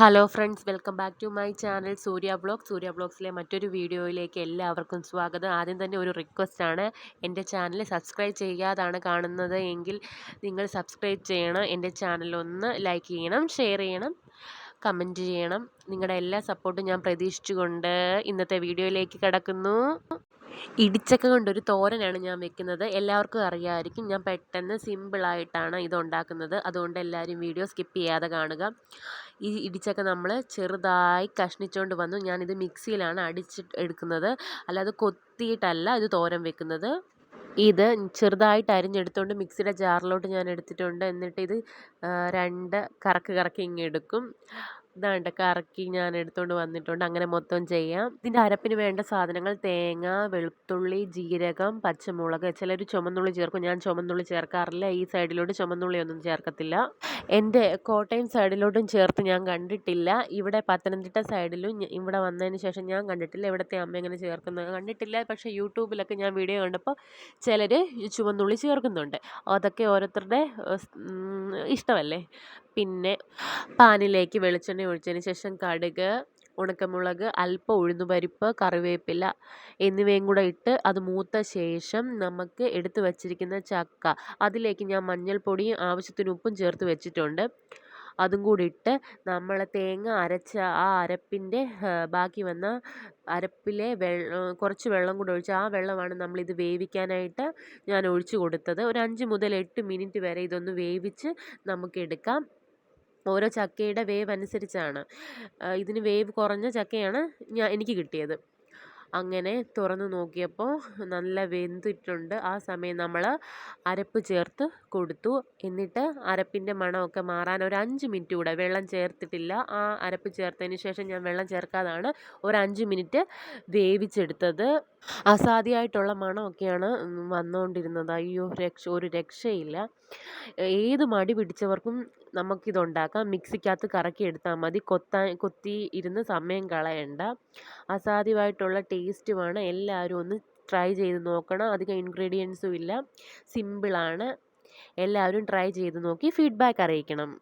Hello friends, welcome back to my channel Surya ബ്ലോഗ്സിലെ മറ്റൊരു വീഡിയോയിലേക്ക് എല്ലാവർക്കും സ്വാഗതം. ആദ്യം തന്നെ ഒരു റിക്വസ്റ്റാണ്, എൻ്റെ ചാനൽ സബ്സ്ക്രൈബ് ചെയ്യാതാണ് കാണുന്നത് എങ്കിൽ നിങ്ങൾ സബ്സ്ക്രൈബ് ചെയ്യണം. എൻ്റെ ചാനലൊന്ന് ലൈക്ക് ചെയ്യണം, ഷെയർ ചെയ്യണം, കമൻറ്റ് ചെയ്യണം. നിങ്ങളുടെ എല്ലാ സപ്പോർട്ടും ഞാൻ പ്രതീക്ഷിച്ചുകൊണ്ട് ഇന്നത്തെ വീഡിയോയിലേക്ക് കടക്കുന്നു. ഇടിച്ചക്ക കൊണ്ടൊരു തോരനാണ് ഞാൻ വെക്കുന്നത്. എല്ലാവർക്കും അറിയാമായിരിക്കും. ഞാൻ പെട്ടെന്ന് സിമ്പിളായിട്ടാണ് ഇതുണ്ടാക്കുന്നത്. അതുകൊണ്ട് എല്ലാവരും വീഡിയോ സ്കിപ്പ് ചെയ്യാതെ കാണുക. ഈ ഇടിച്ചക്ക നമ്മൾ ചെറുതായി കഷ്ണിച്ചുകൊണ്ട് വന്നു. ഞാനിത് മിക്സിയിലാണ് എടുക്കുന്നത്, അല്ലാതെ കൊത്തിയിട്ടല്ല ഇത് തോരൻ വെക്കുന്നത്. ഇത് ചെറുതായിട്ട് അരിഞ്ഞെടുത്തുകൊണ്ട് മിക്സിയുടെ ജാറിലോട്ട് ഞാൻ എടുത്തിട്ടുണ്ട്. എന്നിട്ട് ഇത് രണ്ട് കറക്കി ഇങ്ങെടുക്കും. ഇതാണ്ട് കറക്കി ഞാൻ എടുത്തുകൊണ്ട് വന്നിട്ടുണ്ട്. അങ്ങനെ മൊത്തം ചെയ്യാം. ഇതിൻ്റെ അരപ്പിന് വേണ്ട സാധനങ്ങൾ: തേങ്ങ, വെളുത്തുള്ളി, ജീരകം, പച്ചമുളക്. ചിലർ ചുമന്നുള്ളി ചേർക്കും, ഞാൻ ചുമന്നുള്ളി ചേർക്കാറില്ല. ഈ സൈഡിലോട്ട് ചുമന്നുള്ളിയൊന്നും ചേർക്കത്തില്ല. എൻ്റെ കോട്ടയം സൈഡിലോട്ടും ചേർത്ത് ഞാൻ കണ്ടിട്ടില്ല. ഇവിടെ പത്തനംതിട്ട സൈഡിലും ഇവിടെ വന്നതിന് ശേഷം ഞാൻ കണ്ടിട്ടില്ല. ഇവിടുത്തെ അമ്മ ഇങ്ങനെ ചേർക്കുന്നത് കണ്ടിട്ടില്ല. പക്ഷേ യൂട്യൂബിലൊക്കെ ഞാൻ വീഡിയോ കണ്ടപ്പോൾ ചിലർ ചുവന്നുള്ളി ചേർക്കുന്നുണ്ട്. അതൊക്കെ ഓരോരുത്തരുടെ ഇഷ്ടമല്ലേ. പിന്നെ പാനിലേക്ക് വെളിച്ചെണ്ണ ഒഴിച്ചതിന് ശേഷം കടുക്, ഉണക്കമുളക്, അല്പം ഉഴുന്നുപരിപ്പ്, കറിവേപ്പില എന്നിവയും കൂടെ ഇട്ട് അത് മൂത്ത ശേഷം നമുക്ക് എടുത്തു വച്ചിരിക്കുന്ന ചക്ക, അതിലേക്ക് ഞാൻ മഞ്ഞൾപ്പൊടിയും ആവശ്യത്തിന് ഉപ്പും ചേർത്ത് വെച്ചിട്ടുണ്ട്. അതും കൂടി ഇട്ട് നമ്മൾ തേങ്ങ അരച്ച ആ അരപ്പിൻ്റെ ബാക്കി വന്ന അരപ്പിലെ കുറച്ച് വെള്ളം കൂടെ ഒഴിച്ച്, ആ വെള്ളമാണ് നമ്മളിത് വേവിക്കാനായിട്ട് ഞാൻ ഒഴിച്ചു കൊടുത്തത്. ഒരു 5 മുതൽ 8 മിനിറ്റ് വരെ ഇതൊന്ന് വേവിച്ച് നമുക്കെടുക്കാം. ഓരോ ചക്കയുടെ വേവ് അനുസരിച്ചാണ്. ഇതിന് വേവ് കുറഞ്ഞ ചക്കയാണ് എനിക്ക് കിട്ടിയത്. അങ്ങനെ തുറന്ന് നോക്കിയപ്പോൾ നല്ല വെന്തിട്ടുണ്ട്. ആ സമയം നമ്മൾ അരപ്പ് ചേർത്ത് കൊടുത്തു. എന്നിട്ട് അരപ്പിൻ്റെ മണമൊക്കെ മാറാൻ ഒരു 5 മിനിറ്റ് കൂടെ, വെള്ളം ചേർത്തിട്ടില്ല, ആ അരപ്പ് ചേർത്തതിന് ശേഷം ഞാൻ വെള്ളം ചേർക്കാതാണ് ഒരു 5 മിനിറ്റ് വേവിച്ചെടുത്തത്. അസാധ്യമായിട്ടുള്ള മണമൊക്കെയാണ് വന്നുകൊണ്ടിരുന്നത്. അയ്യോ, ഒരു രക്ഷയില്ല. ഏത് മടി പിടിച്ചവർക്കും നമുക്കിതുണ്ടാക്കാം. മിക്സിക്കകത്ത് കറക്കി എടുത്താൽ മതി. കൊത്തി ഇരുന്ന് സമയം കളയണ്ട. അസാധ്യമായിട്ടുള്ള ടേസ്റ്റുമാണ്. എല്ലാവരും ഒന്ന് ട്രൈ ചെയ്ത് നോക്കണം. അധികം ഇൻഗ്രീഡിയൻസും ഇല്ല, സിമ്പിളാണ്. എല്ലാവരും ട്രൈ ചെയ്ത് നോക്കി ഫീഡ്ബാക്ക് അറിയിക്കണം.